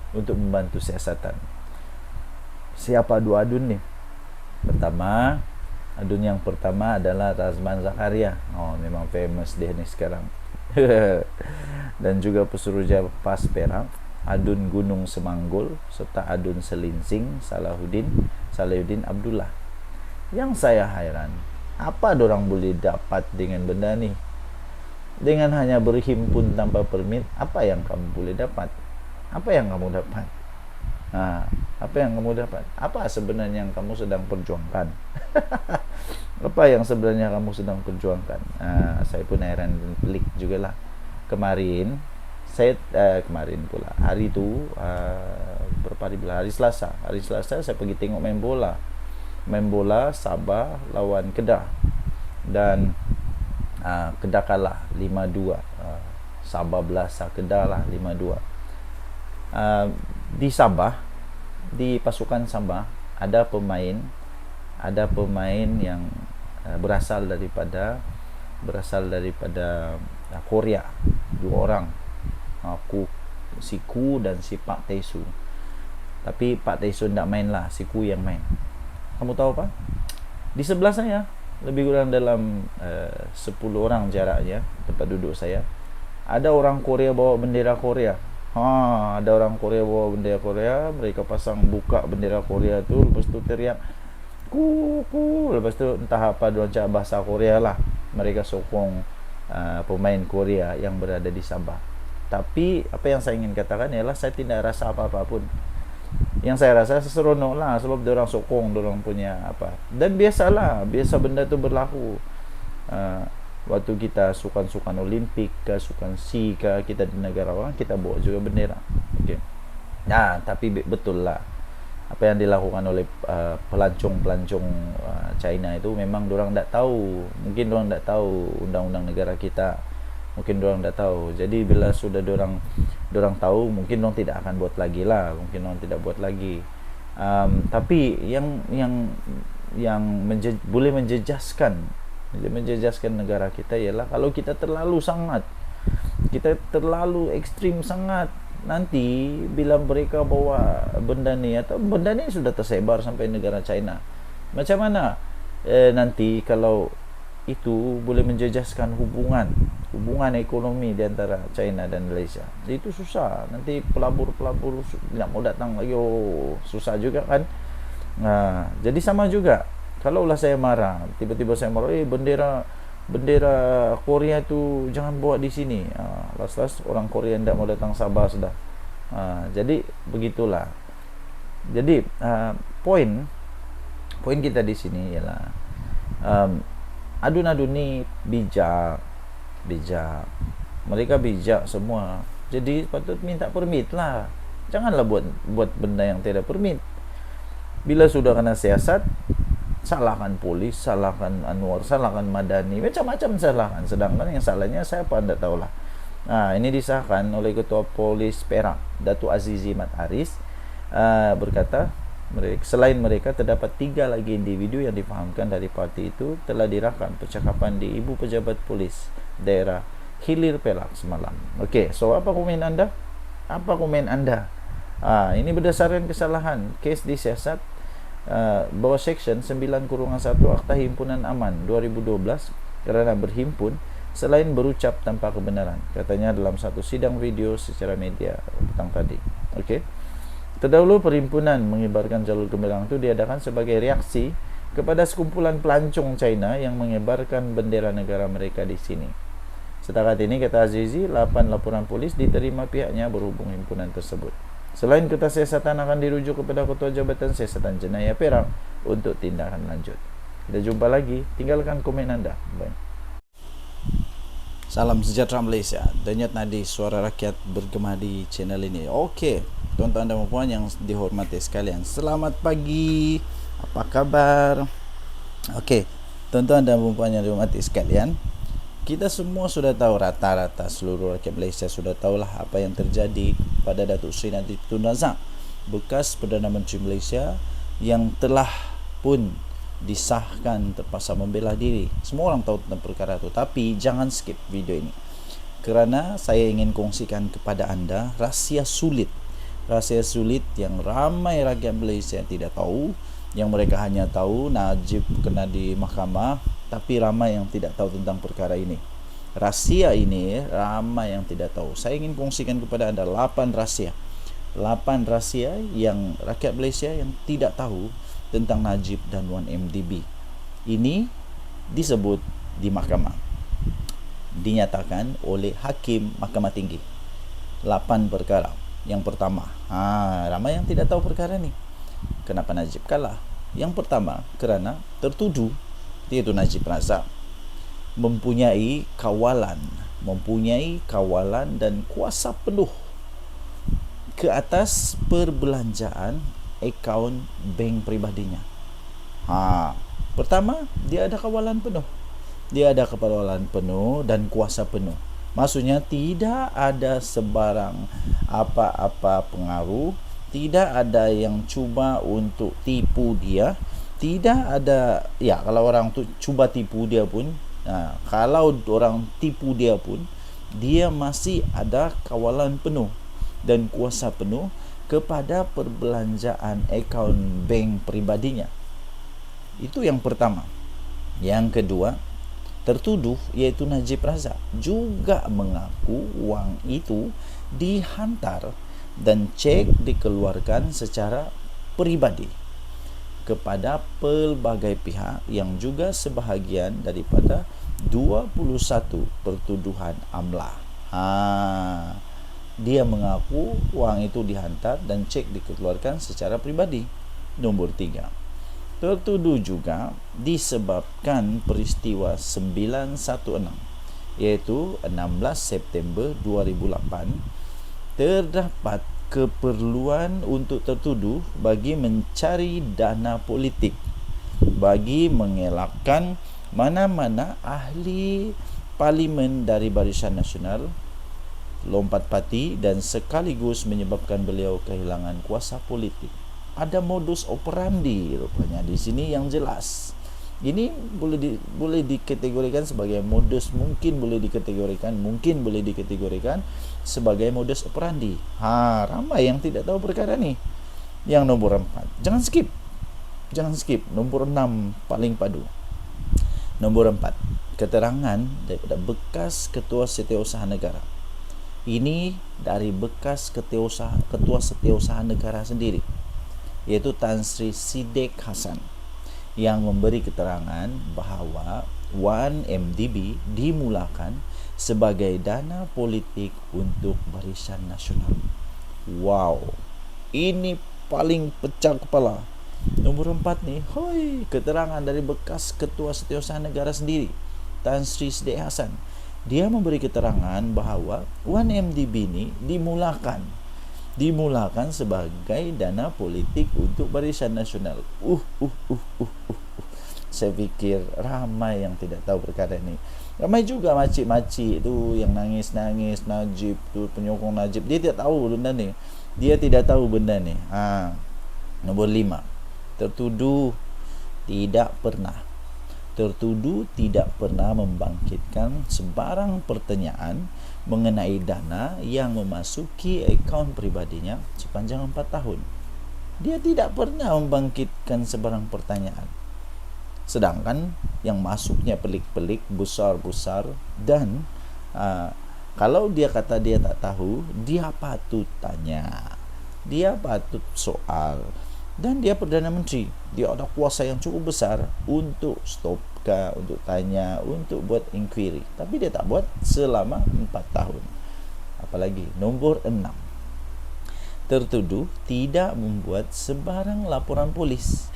untuk membantu siasatan. Siapa 2 adun ni? Adun yang pertama adalah Razman Zakaria. Memang famous dia ni sekarang. Dan juga Pesuruhjaya PAS Perak, Adun Gunung Semanggol, serta Adun Selinsing Salahuddin Abdullah. Yang saya hairan, apa dorang boleh dapat dengan benda ni? Dengan hanya berhimpun tanpa permit, apa yang kamu boleh dapat? Apa yang kamu dapat? Apa sebenarnya yang kamu sedang perjuangkan? Apa yang sebenarnya kamu sedang perjuangkan? Saya pun heran dan pelik jugalah. Kemarin pula, hari tu hari Selasa saya pergi tengok main bola Sabah lawan Kedah, dan Kedah kalah 5-2. Sabah belasah Kedah lah 5-2. Di Sabah, di pasukan Sabah ada pemain yang berasal daripada Korea, 2 orang, si Ku dan si Pak Taesu. Tapi Pak Taesu tidak main lah, si Ku yang main. Kamu tahu apa? Di sebelah saya, lebih kurang dalam 10 orang jaraknya tempat duduk saya, ada orang Korea bawa bendera Korea. Ada orang Korea bawa bendera Korea. Mereka pasang buka bendera Korea tu, lepas tu teriak ku. Lepas tu entah apa dia cakap bahasa Korea lah. Mereka sokong pemain Korea yang berada di Sabah. Tapi apa yang saya ingin katakan ialah saya tidak rasa apa-apa pun. Yang saya rasa seronok lah, sebab dia orang sokong, dia orang punya apa. Dan biasa benda tu berlaku. Waktu kita sukan Olimpik ke, sukan SEA ke, kita di negara orang, kita bawa juga bendera. Okey. Tapi betul lah, apa yang dilakukan oleh pelancong-pelancong China itu memang dorang tak tahu, mungkin dorang tak tahu undang-undang negara kita, mungkin dorang tak tahu. Jadi bila sudah dorang tahu, mungkin dorang tidak akan buat lagi lah, mungkin dorang tidak buat lagi. Tapi yang boleh menjejaskan negara kita ialah kalau kita terlalu ekstrim sangat. Nanti bila mereka bawa benda ni, atau benda ni sudah tersebar sampai negara China, macam mana nanti kalau itu boleh menjejaskan hubungan ekonomi di antara China dan Malaysia? Itu susah. Nanti pelabur nak mau datang lagi, susah juga kan. Jadi sama juga, kalaulah saya marah, tiba-tiba saya marah, bendera Korea tu jangan bawa di sini. Las orang Korea tidak mau datang Sabah sudah. Jadi begitulah. Jadi poin kita di sini ialah adun-adun ni bijak. Mereka bijak semua. Jadi patut minta permit lah. Janganlah buat benda yang tidak permit. Bila sudah kena siasat, salahkan polis, salahkan Anwar, salahkan Madani, macam-macam salahkan. Sedangkan yang salahnya siapa anda tahulah. Ini disahkan oleh Ketua Polis Perak, Datuk Azizi Mat Aris, berkata selain mereka terdapat 3 lagi individu yang difahamkan dari parti itu telah dirakam percakapan di Ibu Pejabat Polis Daerah Hilir Perak semalam. Okey, so apa komen anda? Ini berdasarkan kesalahan kes disiasat bawah Seksyen 9-1 Akta Himpunan Aman 2012 kerana berhimpun selain berucap tanpa kebenaran, katanya dalam satu sidang video secara media petang tadi. Okey. Terdahulu perhimpunan mengibarkan jalur gemilang itu diadakan sebagai reaksi kepada sekumpulan pelancong China yang mengibarkan bendera negara mereka di sini. Setakat ini, kata Azizi, 8 laporan polis diterima pihaknya berhubung himpunan tersebut. Selain kertas siasatan akan dirujuk kepada Ketua Jabatan Siasatan Jenayah Perak untuk tindakan lanjut. Kita jumpa lagi. Tinggalkan komen anda. Bye. Salam sejahtera Malaysia. Denyut nadi suara rakyat bergema di channel ini. Okey, tuan-tuan dan puan yang dihormati sekalian, selamat pagi. Apa kabar? Okey, tuan-tuan dan puan yang dihormati sekalian, kita semua sudah tahu, rata-rata seluruh rakyat Malaysia sudah tahulah apa yang terjadi pada Datuk Seri Najib Tun Razak, bekas Perdana Menteri Malaysia yang telah pun disahkan terpaksa membela diri. Semua orang tahu tentang perkara itu, tapi jangan skip video ini kerana saya ingin kongsikan kepada anda rahsia sulit yang ramai rakyat Malaysia tidak tahu, yang mereka hanya tahu Najib kena di mahkamah, tapi ramai yang tidak tahu tentang perkara ini. Rahsia ini ramai yang tidak tahu. Saya ingin kongsikan kepada anda 8 rahsia yang rakyat Malaysia yang tidak tahu tentang Najib dan 1MDB. Ini disebut di mahkamah, dinyatakan oleh Hakim Mahkamah Tinggi. 8 perkara. Yang pertama, ramai yang tidak tahu perkara ni. Kenapa Najib kalah? Yang pertama, kerana tertuduh, iaitu Najib Razak, mempunyai kawalan dan kuasa penuh ke atas perbelanjaan akaun bank peribadinya. Pertama, dia ada kawalan penuh. Dan kuasa penuh. Maksudnya tidak ada sebarang apa-apa pengaruh, tidak ada yang cuba untuk tipu dia, tidak ada, kalau orang tu cuba tipu dia pun, kalau orang tipu dia pun, dia masih ada kawalan penuh dan kuasa penuh kepada perbelanjaan akaun bank peribadinya. Itu yang pertama. Yang kedua, tertuduh iaitu Najib Razak juga mengaku wang itu dihantar dan cek dikeluarkan secara peribadi kepada pelbagai pihak yang juga sebahagian daripada 21 pertuduhan amlah. Dia mengaku wang itu dihantar dan cek dikeluarkan secara peribadi. Nombor 3, tertuduh juga disebabkan peristiwa 916, iaitu 16 September 2008, terdapat keperluan untuk tertuduh bagi mencari dana politik, bagi mengelakkan mana-mana ahli parlimen dari Barisan Nasional lompat parti dan sekaligus menyebabkan beliau kehilangan kuasa politik. Ada modus operandi rupanya di sini yang jelas. Ini boleh dikategorikan sebagai modus, mungkin boleh dikategorikan sebagai modus operandi. Ramai yang tidak tahu perkara ni. Yang nomor 4, jangan skip. Nomor 6 paling padu. Nomor 4, keterangan daripada bekas Ketua Setiausaha Negara. Ini dari bekas Ketua Setiausaha Negara sendiri, yaitu Tan Sri Sidek Hasan, yang memberi keterangan bahawa 1MDB dimulakan sebagai dana politik untuk Barisan Nasional. Wow, ini paling pecah kepala. Nomor 4 ni, keterangan dari bekas Ketua Setiausaha Negara sendiri, Tan Sri Sidek Hasan. Dia memberi keterangan bahawa 1MDB ni dimulakan sebagai dana politik untuk Barisan Nasional. Saya fikir ramai yang tidak tahu perkara ini. Ramai juga makcik-makcik tu yang nangis-nangis, Najib tu, penyokong Najib. Dia tidak tahu benda ni. Nombor 5, tertuduh tidak pernah membangkitkan sebarang pertanyaan mengenai dana yang memasuki akaun pribadinya sepanjang 4 tahun. Dia tidak pernah membangkitkan sebarang pertanyaan. Sedangkan yang masuknya pelik-pelik, besar-besar, dan kalau dia kata dia tak tahu, dia patut tanya, dia patut soal. Dan dia Perdana Menteri, dia ada kuasa yang cukup besar untuk stop, untuk tanya, untuk buat inquiry. Tapi dia tak buat selama 4 tahun. Apalagi nombor 6, tertuduh tidak membuat sebarang laporan polis.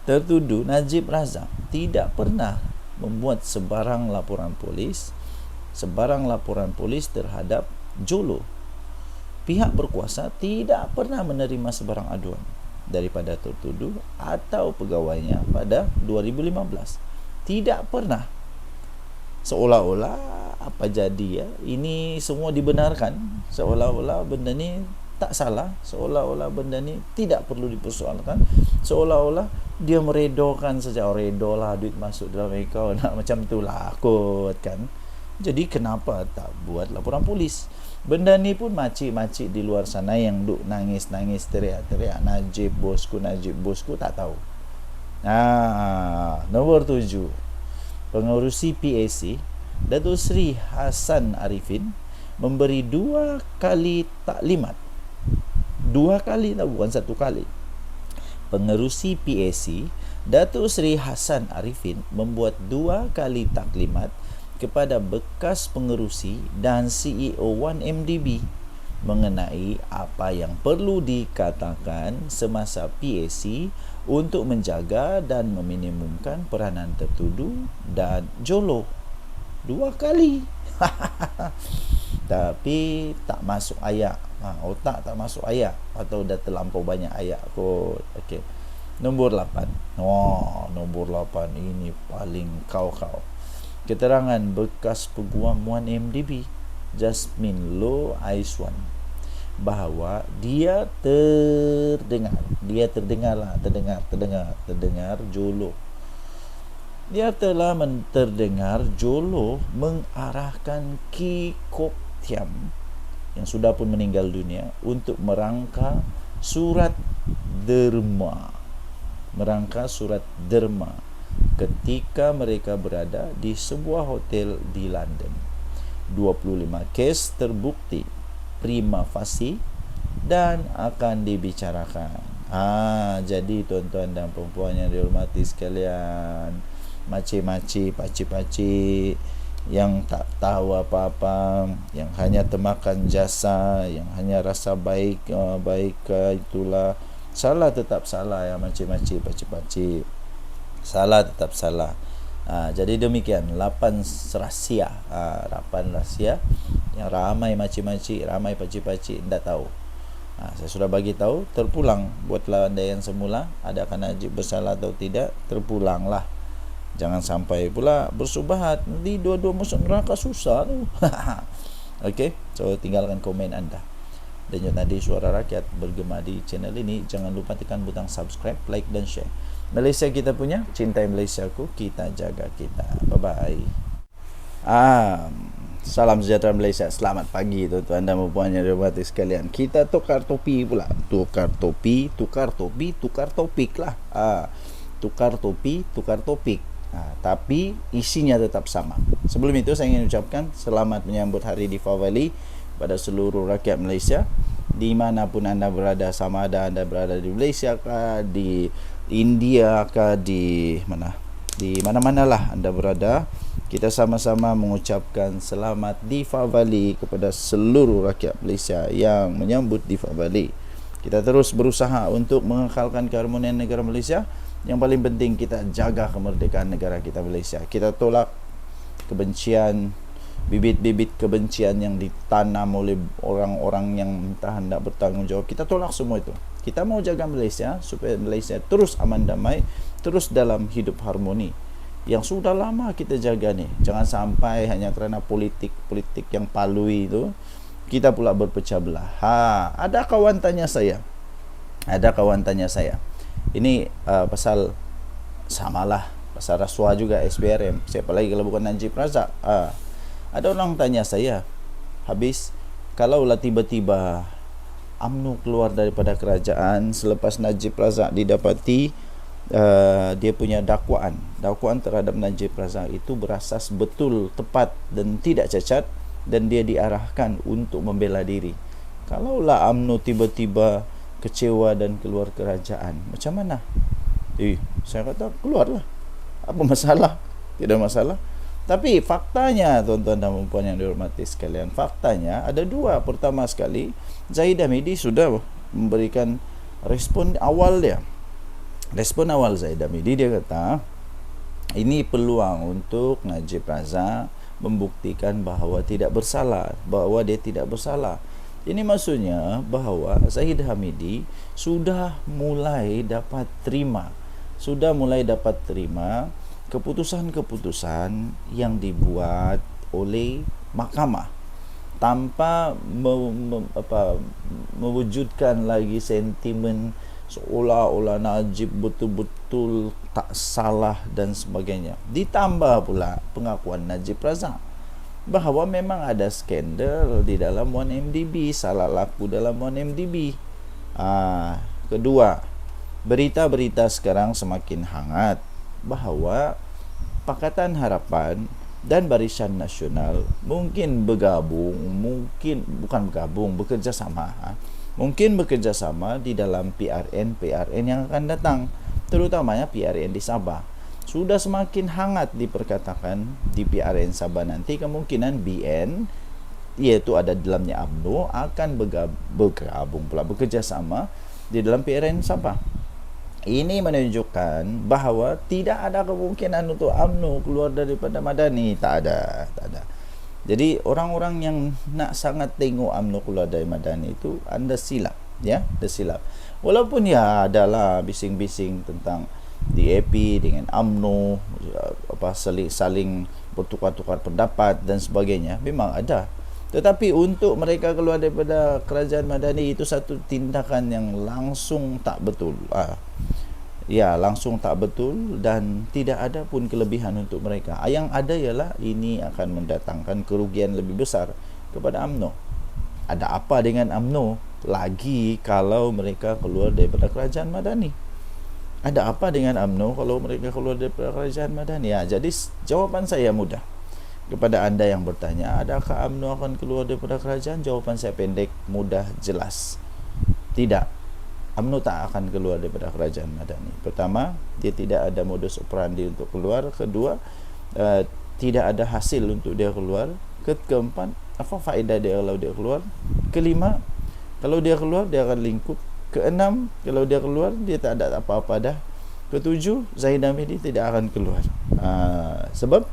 Tertuduh Najib Razak tidak pernah membuat sebarang laporan polis terhadap Jolo. Pihak berkuasa tidak pernah menerima sebarang aduan daripada tertuduh atau pegawainya pada 2015. Tidak pernah. Seolah-olah apa jadi ini semua dibenarkan, seolah-olah benda ni tak salah, seolah-olah benda ni tidak perlu dipersoalkan, seolah-olah dia meredokan saja. Redolah duit masuk dalam akaun, macam itulah kot kan. Jadi kenapa tak buat laporan polis? Benda ni pun makcik-makcik di luar sana yang duk nangis-nangis, teriak-teriak Najib bosku tak tahu. Nombor 7, pengerusi PAC Datuk Seri Hassan Arifin memberi 2 kali taklimat. 2 kali, bukan 1 kali. Pengerusi PAC Datuk Seri Hassan Arifin membuat 2 kali taklimat kepada bekas pengerusi dan CEO 1MDB mengenai apa yang perlu dikatakan semasa PAC untuk menjaga dan meminimumkan peranan tertuduh dan Jolo. 2 kali. Tapi tak masuk ayat. Otak tak masuk ayat atau dah terlampau banyak ayat kot. Okey. Nombor 8. Nombor 8 ini paling kau. Keterangan bekas peguam 1MDB Jasmine Loh Aiswan bahawa dia terdengar Jolo. Dia telah terdengar Jolo mengarahkan Ki Kok Thiam yang sudah pun meninggal dunia untuk merangka surat derma ketika mereka berada di sebuah hotel di London. 25 kes terbukti prima facie dan akan dibicarakan. Jadi tuan-tuan dan puan-puan yang dihormati sekalian, makcik-makcik, pakcik-pakcik yang tak tahu apa-apa, yang hanya termakan jasa, yang hanya rasa baik, itulah salah tetap salah ya makcik-makcik, pakcik-pakcik. Salah tetap salah. Jadi demikian 8 rahsia, 8 rahsia yang ramai makcik-makcik, ramai pakcik-pakcik tidak tahu. Saya sudah bagi tahu, terpulang buatlah anda yang semula, adakah Najib bersalah atau tidak, terpulanglah. Jangan sampai pula bersubahat, nanti dua-dua masuk neraka, susah tu. Okey, so tinggalkan komen anda. Denyut nadi suara rakyat bergema di channel ini. Jangan lupa tekan butang subscribe, like dan share. Malaysia kita punya, cintai Malaysiaku, kita jaga kita. Bye-bye. Salam sejahtera Malaysia. Selamat pagi tuan-tuan dan puan yang dihormati sekalian. Kita tukar topi pula. Tukar topik lah. Tukar topi, tukar topik. Tapi isinya tetap sama. Sebelum itu saya ingin ucapkan selamat menyambut Hari Deepavali pada seluruh rakyat Malaysia, dimanapun anda berada, sama ada anda berada di Malaysia kah, di India kah, di mana-mana lah anda berada, kita sama-sama mengucapkan selamat Deepavali kepada seluruh rakyat Malaysia yang menyambut Deepavali. Kita terus berusaha untuk mengekalkan keharmonian negara Malaysia. Yang paling penting kita jaga kemerdekaan negara kita Malaysia. Kita tolak kebencian, bibit-bibit kebencian yang ditanam oleh orang-orang yang entah hendak bertanggungjawab. Kita tolak semua itu. Kita mau jaga Malaysia supaya Malaysia terus aman damai, terus dalam hidup harmoni. Yang sudah lama kita jaga ni. Jangan sampai hanya kerana politik yang palui itu kita pula berpecah belah. Ada kawan tanya saya. Ini pasal samalah, pasal rasuah juga SPRM. Siapa lagi kalau bukan Najib Razak? Ada orang tanya saya, habis kalaulah tiba-tiba UMNO keluar daripada kerajaan selepas Najib Razak didapati dia punya dakwaan terhadap Najib Razak itu berasas betul, tepat dan tidak cacat, dan dia diarahkan untuk membela diri. Kalaulah UMNO tiba-tiba kecewa dan keluar kerajaan, macam mana? Saya kata keluarlah. Apa masalah? Tidak masalah. Tapi faktanya tuan-tuan dan puan yang dihormati sekalian, faktanya ada dua. Pertama sekali, Zahid Hamidi sudah memberikan respon awal dia. Respon awal Zahid Hamidi, dia kata ini peluang untuk Najib Razak membuktikan bahawa dia tidak bersalah. Ini maksudnya bahawa Zahid Hamidi sudah mulai dapat terima keputusan-keputusan yang dibuat oleh mahkamah tanpa mewujudkan lagi sentimen seolah-olah Najib betul-betul tak salah dan sebagainya. Ditambah pula pengakuan Najib Razak bahawa memang ada skandal di dalam 1MDB, salah laku dalam 1MDB. Kedua, berita-berita sekarang semakin hangat bahawa Pakatan Harapan dan Barisan Nasional mungkin bekerjasama di dalam PRN yang akan datang, terutamanya PRN di Sabah. Sudah semakin hangat diperkatakan di PRN Sabah nanti kemungkinan BN, iaitu ada dalamnya UMNO, akan bekerjasama di dalam PRN Sabah. Ini menunjukkan bahawa tidak ada kemungkinan untuk UMNO keluar daripada Madani. Tak ada. Jadi orang-orang yang nak sangat tengok UMNO keluar dari Madani itu anda silap, ya, silap. Walaupun ya adalah bising-bising tentang DAP dengan UMNO, saling bertukar-tukar pendapat dan sebagainya, memang ada. Tetapi untuk mereka keluar daripada kerajaan Madani itu satu tindakan yang langsung tak betul. Langsung tak betul dan tidak ada pun kelebihan untuk mereka. Yang ada ialah ini akan mendatangkan kerugian lebih besar kepada UMNO. Ada apa dengan UMNO lagi kalau mereka keluar daripada kerajaan Madani? Ada apa dengan UMNO kalau mereka keluar daripada kerajaan Madani? Jadi jawapan saya mudah. Kepada anda yang bertanya, adakah UMNO akan keluar daripada kerajaan? Jawapan saya pendek, mudah, jelas. Tidak. UMNO tak akan keluar daripada kerajaan Madani. Pertama, dia tidak ada modus operandi untuk keluar. Kedua, tidak ada hasil untuk dia keluar. Keempat, apa faedah dia kalau dia keluar? Kelima, kalau dia keluar dia akan lingkup. Keenam, kalau dia keluar dia tak ada apa-apa dah. Ketujuh, Zahid Hamidi tidak akan keluar. Sebab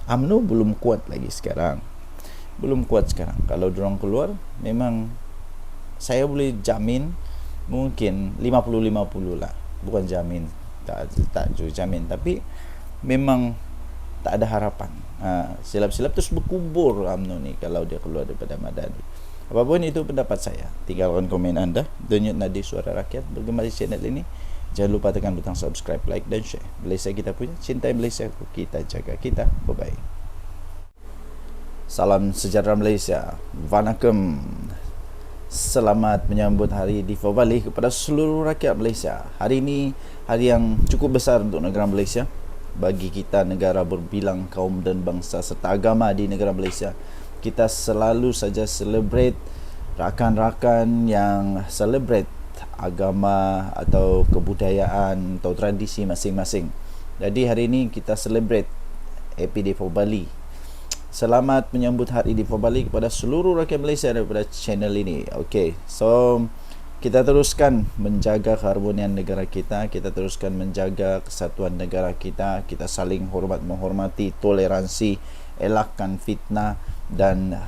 UMNO belum kuat lagi sekarang. Belum kuat sekarang. Kalau diorang keluar, memang saya boleh jamin mungkin 50-50 lah. Bukan jamin, tak jamin, tapi memang tak ada harapan. Silap-silap terus berkubur UMNO ni kalau dia keluar daripada Madani. Apapun itu pendapat saya. Tinggalkan komen anda. Denyut Nadi Suara Rakyat bergema di channel ini. Jangan lupa tekan butang subscribe, like dan share. Malaysia kita punya, cintai Malaysia, kita jaga kita. Bye-bye. Salam sejahtera Malaysia. Vanakkam. Selamat menyambut Hari Deepavali kepada seluruh rakyat Malaysia. Hari ini hari yang cukup besar untuk negara Malaysia. Bagi kita, negara berbilang kaum dan bangsa serta agama di negara Malaysia, kita selalu saja celebrate rakan-rakan yang celebrate agama atau kebudayaan atau tradisi masing-masing. Jadi hari ini kita celebrate Happy Deepavali. Selamat menyambut Hari Deepavali kepada seluruh rakyat Malaysia daripada channel ini. Okay, so kita teruskan menjaga keharmonian negara kita. Kita teruskan menjaga kesatuan negara kita. Kita saling hormat menghormati, toleransi, elakkan fitnah dan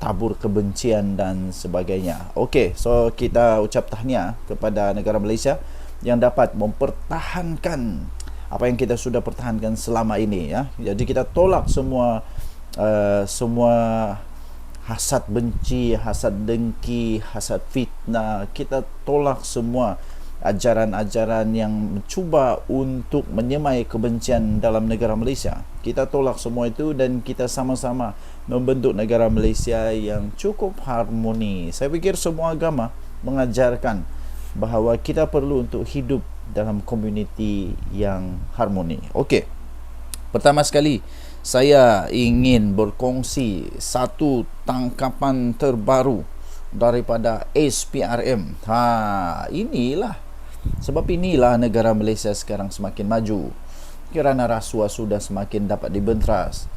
tabur kebencian dan sebagainya. Okay, so kita ucap tahniah kepada negara Malaysia yang dapat mempertahankan apa yang kita sudah pertahankan selama ini, ya. Jadi kita tolak semua hasad benci, hasad dengki, hasad fitnah. Kita tolak semua ajaran-ajaran yang mencuba untuk menyemai kebencian dalam negara Malaysia. Kita tolak semua itu dan kita sama-sama membentuk negara Malaysia yang cukup harmoni. Saya fikir semua agama mengajarkan bahawa kita perlu untuk hidup dalam komuniti yang harmoni. Okey. Pertama sekali, saya ingin berkongsi satu tangkapan terbaru daripada SPRM. Sebab inilah negara Malaysia sekarang semakin maju kerana rasuah sudah semakin dapat dibenteras.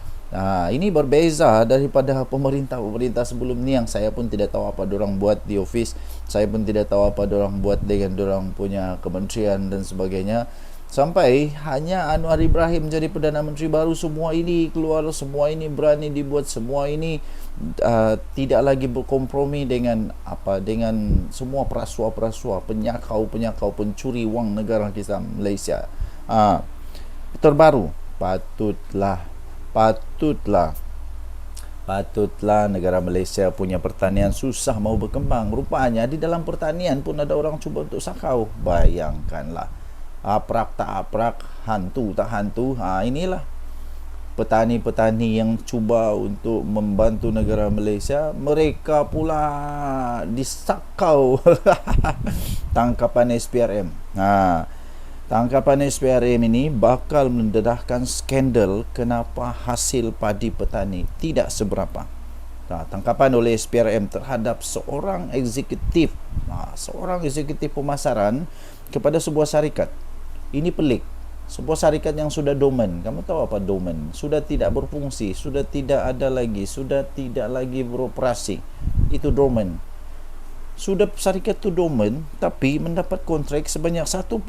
Ini berbeza daripada pemerintah sebelum ni yang saya pun tidak tahu apa diorang buat di office. Saya pun tidak tahu apa diorang buat dengan diorang punya kementerian dan sebagainya. Sampai hanya Anwar Ibrahim jadi Perdana Menteri baru, semua ini keluar, semua ini berani dibuat, semua ini tidak lagi berkompromi dengan semua perasuah-perasuah, penyakau, pencuri wang negara kita Malaysia. Terbaru, patutlah negara Malaysia punya pertanian susah mau berkembang. Rupanya di dalam pertanian pun ada orang cuba untuk sakau. Bayangkanlah. Aprak tak aprak, hantu tak hantu. Inilah petani-petani yang cuba untuk membantu negara Malaysia, mereka pula disakau. Tangkapan SPRM. Tangkapan SPRM ini bakal mendedahkan skandal kenapa hasil padi petani tidak seberapa. Tangkapan oleh SPRM terhadap seorang eksekutif pemasaran kepada sebuah syarikat. Ini pelik. Sebuah syarikat yang sudah dormant. Kamu tahu apa dormant? Sudah tidak berfungsi, sudah tidak ada lagi, sudah tidak lagi beroperasi. Itu dormant. Sudah syarikat itu dormant, tapi mendapat kontrak sebanyak 1.8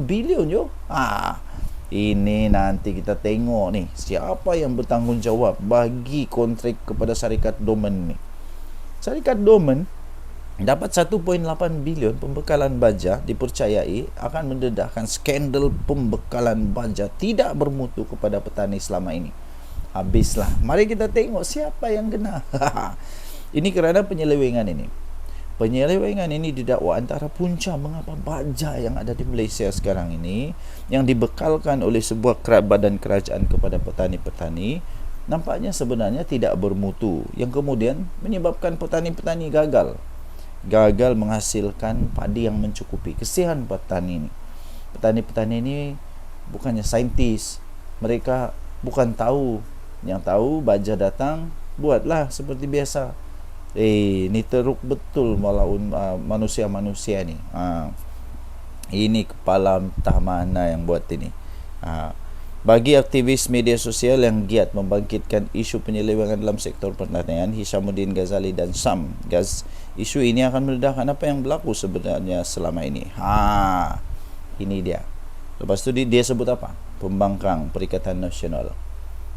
bilion yo. Ini nanti kita tengok nih, siapa yang bertanggungjawab bagi kontrak kepada syarikat dormant ni. Syarikat dormant dapat 1.8 bilion pembekalan baja, dipercayai akan mendedahkan skandal pembekalan baja tidak bermutu kepada petani selama ini. Habislah. Mari kita tengok siapa yang kena. Ini kerana penyelewengan ini. Penyelewengan ini didakwa antara punca mengapa baja yang ada di Malaysia sekarang ini, yang dibekalkan oleh sebuah badan kerajaan kepada petani-petani, nampaknya sebenarnya tidak bermutu, yang kemudian menyebabkan petani-petani gagal menghasilkan padi yang mencukupi. Kesian petani ini. Petani-petani ini bukannya saintis, mereka bukan tahu. Yang tahu baja datang, buatlah seperti biasa. Ini teruk betul malaun manusia-manusia ni. Ini kepala entah mana yang buat ini. Bagi aktivis media sosial yang giat membangkitkan isu penyelewengan dalam sektor pertanian, Hishamuddin Ghazali dan Sam Gaz, isu ini akan meledakkan apa yang berlaku sebenarnya selama ini. Ini dia. Lepas tu dia sebut apa? Pembangkang Perikatan Nasional.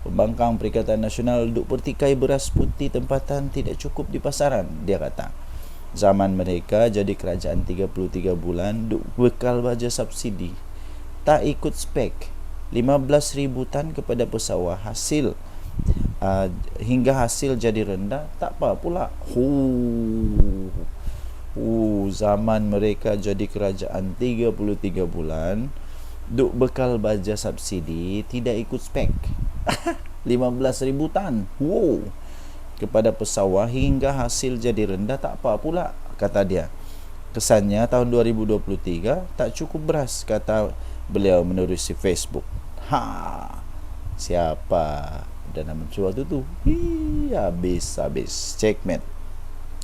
Pembangkang Perikatan Nasional duk pertikai beras putih tempatan tidak cukup di pasaran, dia kata. Zaman mereka jadi kerajaan 33 bulan, duk bekal baja subsidi. Tak ikut spek. 15,000 tan kepada pesawah hasil. Hingga hasil jadi rendah, tak apa pula. Zaman mereka jadi kerajaan 33 bulan, duk bekal baja subsidi, tidak ikut spek. 15,000 tan. Kepada pesawah hingga hasil jadi rendah, tak apa pula, kata dia. Kesannya tahun 2023 tak cukup beras, kata beliau menerusi Facebook. Siapa Perdana Menteri waktu tu? Habis checkmate.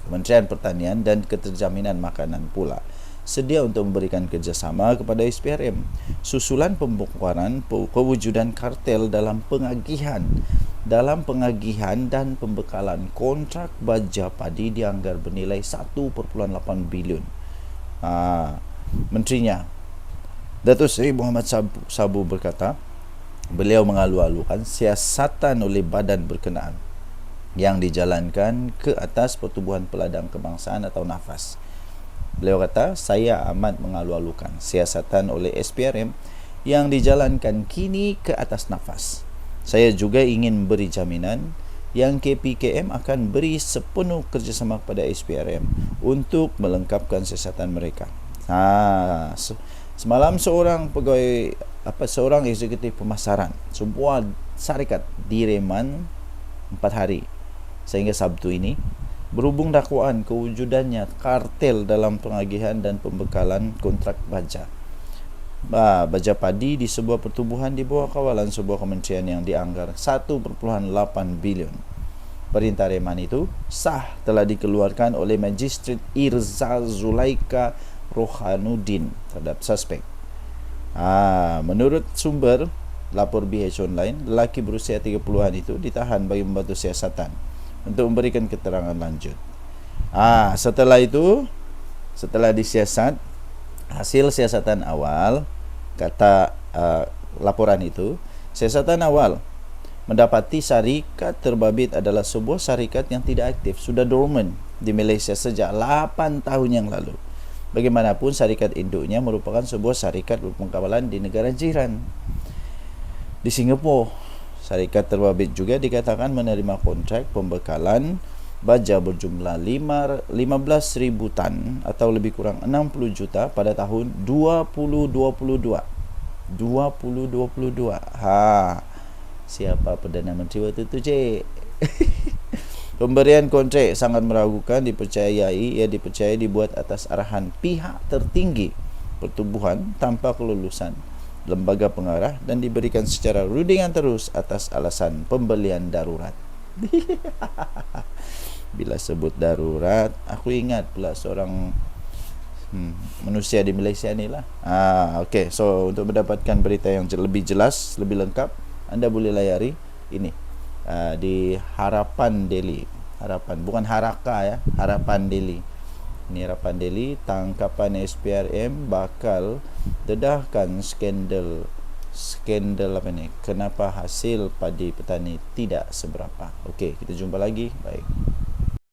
Kementerian Pertanian dan Keterjaminan Makanan pula sedia untuk memberikan kerjasama kepada SPRM susulan pembongkaran kewujudan kartel dalam pengagihan dan pembekalan kontrak baja padi dianggar bernilai 1.8 bilion. Menterinya Datuk Seri Muhammad Sabu berkata, beliau mengalu-alukan siasatan oleh badan berkenaan yang dijalankan ke atas Pertubuhan Peladang Kebangsaan atau NAFAS. Beliau kata, saya amat mengalu-alukan siasatan oleh SPRM yang dijalankan kini ke atas NAFAS. Saya juga ingin beri jaminan yang KPKM akan beri sepenuh kerjasama kepada SPRM untuk melengkapkan siasatan mereka. Semalam seorang eksekutif pemasaran sebuah syarikat direman 4 hari sehingga Sabtu ini berhubung dakwaan kewujudannya kartel dalam pengagihan dan pembekalan kontrak baja padi di sebuah pertubuhan di bawah kawalan sebuah kementerian yang dianggar 1.8 bilion. Perintah reman itu sah telah dikeluarkan oleh Magistrat Irza Zulaika Rohanuddin terhadap suspek. Menurut sumber lapor BH Online, lelaki berusia 30-an itu ditahan bagi membantu siasatan untuk memberikan keterangan lanjut. Setelah disiasat, hasil siasatan awal, kata laporan itu, siasatan awal mendapati syarikat terbabit adalah sebuah syarikat yang tidak aktif, sudah dormant di Malaysia sejak 8 tahun yang lalu. Bagaimanapun, syarikat induknya merupakan sebuah syarikat berpengkawalan di negara jiran. Di Singapura, syarikat terbabit juga dikatakan menerima kontrak pembekalan baja berjumlah 15,000 tan atau lebih kurang 60 juta pada tahun 2022. Siapa Perdana Menteri waktu itu, cik? Pemberian kontrak sangat meragukan dipercayai dibuat atas arahan pihak tertinggi pertubuhan tanpa kelulusan lembaga pengarah dan diberikan secara rundingan terus atas alasan pembelian darurat. Bila sebut darurat, aku ingat pula seorang manusia di Malaysia ni lah. Okay, so untuk mendapatkan berita yang lebih jelas, lebih lengkap, anda boleh layari ini di Harapan Daily. Bukan Haraka ya, Harapan Daily. Ini Harapan Daily, tangkapan SPRM bakal dedahkan skandal apa ni? Kenapa hasil padi petani tidak seberapa. Okey, kita jumpa lagi. Baik.